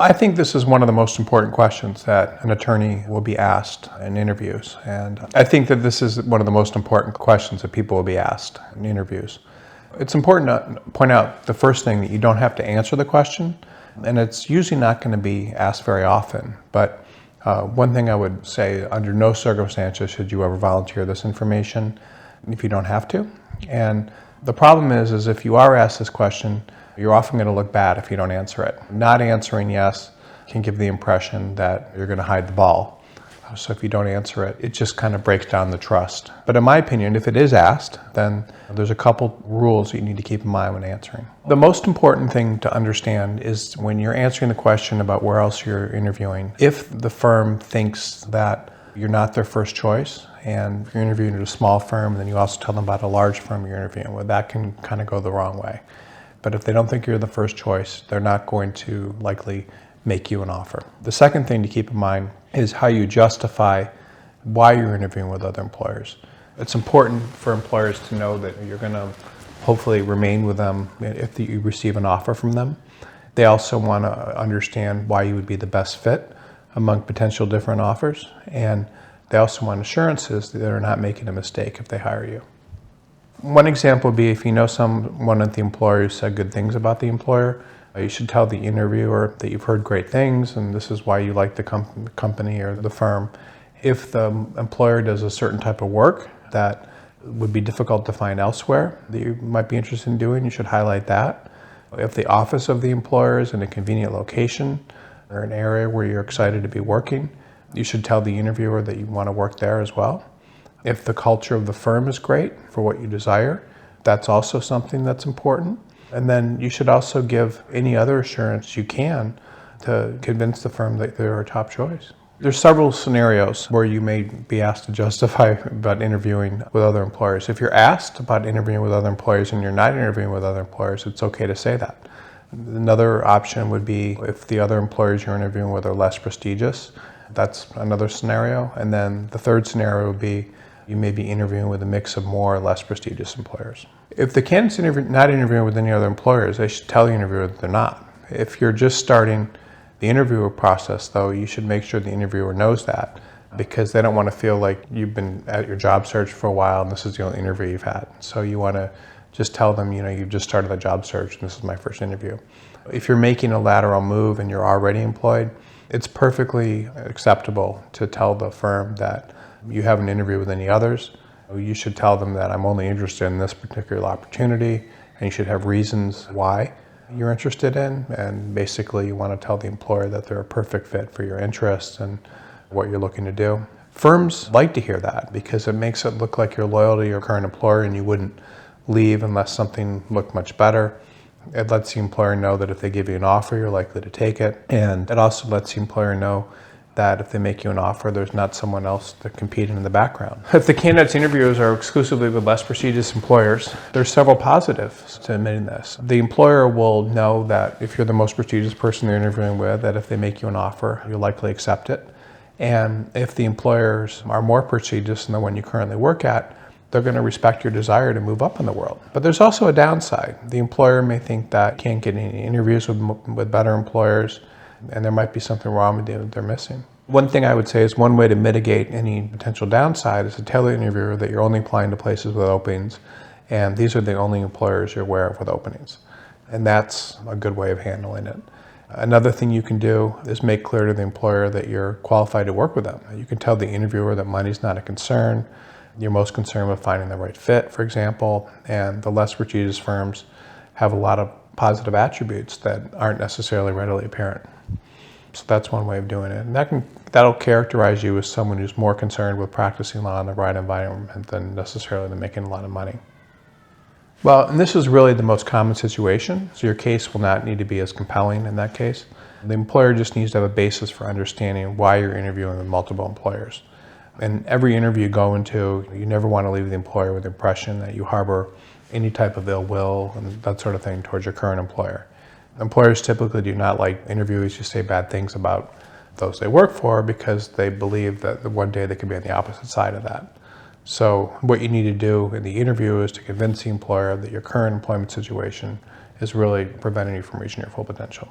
I think this is one of the most important questions that an attorney will be asked in interviews. And I think that this is one of the most important questions that people will be asked in interviews. It's important to point out the first thing that you don't have to answer the question, and it's usually not going to be asked very often. But one thing I would say, under no circumstances should you ever volunteer this information if you don't have to. And the problem is if you are asked this question, you're often going to look bad if you don't answer it. Not answering yes can give the impression that you're going to hide the ball. So if you don't answer it, it just kind of breaks down the trust. But in my opinion, if it is asked, then there's a couple rules that you need to keep in mind when answering. The most important thing to understand is when you're answering the question about where else you're interviewing, if the firm thinks that you're not their first choice and you're interviewing at a small firm, and then you also tell them about a large firm you're interviewing with, that can kind of go the wrong way. But if they don't think you're the first choice, they're not going to likely make you an offer. The second thing to keep in mind is how you justify why you're interviewing with other employers. It's important for employers to know that you're going to hopefully remain with them if you receive an offer from them. They also want to understand why you would be the best fit among potential different offers, and they also want assurances that they're not making a mistake if they hire you. One example would be if you know someone at the employer who said good things about the employer, you should tell the interviewer that you've heard great things and this is why you like the company or the firm. If the employer does a certain type of work that would be difficult to find elsewhere that you might be interested in doing, you should highlight that. If the office of the employer is in a convenient location or an area where you're excited to be working, you should tell the interviewer that you want to work there as well. If the culture of the firm is great for what you desire, that's also something that's important. And then you should also give any other assurance you can to convince the firm that they're a top choice. There's several scenarios where you may be asked to justify about interviewing with other employers. If you're asked about interviewing with other employers and you're not interviewing with other employers, it's okay to say that. Another option would be if the other employers you're interviewing with are less prestigious. That's another scenario. And then the third scenario would be you may be interviewing with a mix of more or less prestigious employers. If the candidate's not interviewing with any other employers, they should tell the interviewer that they're not. If you're just starting the interviewer process, though, you should make sure the interviewer knows that, because they don't want to feel like you've been at your job search for a while and this is the only interview you've had. So you want to just tell them, you've just started the job search and this is my first interview. If you're making a lateral move and you're already employed, it's perfectly acceptable to tell the firm that you haven't interviewed with any others. You should tell them that I'm only interested in this particular opportunity, and you should have reasons why you're interested in, and basically you want to tell the employer that they're a perfect fit for your interests and what you're looking to do. Firms like to hear that because it makes it look like you're loyal to your current employer and you wouldn't leave unless something looked much better. It lets the employer know that if they give you an offer, you're likely to take it. And it also lets the employer know that if they make you an offer, there's not someone else to compete in the background. If the candidates' interviews are exclusively with less prestigious employers, there's several positives to admitting this. The employer will know that if you're the most prestigious person they're interviewing with, that if they make you an offer, you'll likely accept it. And if the employers are more prestigious than the one you currently work at, they're going to respect your desire to move up in the world. But there's also a downside. The employer may think that you can't get any interviews with better employers, and there might be something wrong with you that they're missing. One thing I would say is one way to mitigate any potential downside is to tell the interviewer that you're only applying to places with openings, and these are the only employers you're aware of with openings. And that's a good way of handling it. Another thing you can do is make clear to the employer that you're qualified to work with them. You can tell the interviewer that money's not a concern. You're most concerned with finding the right fit, for example, and the less prestigious firms have a lot of positive attributes that aren't necessarily readily apparent. So that's one way of doing it. And that'll characterize you as someone who's more concerned with practicing law in the right environment than necessarily making a lot of money. Well, and this is really the most common situation, so your case will not need to be as compelling in that case. The employer just needs to have a basis for understanding why you're interviewing with multiple employers. In every interview you go into, you never want to leave the employer with the impression that you harbor any type of ill will and that sort of thing towards your current employer. Employers typically do not like interviewees who say bad things about those they work for because they believe that one day they could be on the opposite side of that. So what you need to do in the interview is to convince the employer that your current employment situation is really preventing you from reaching your full potential.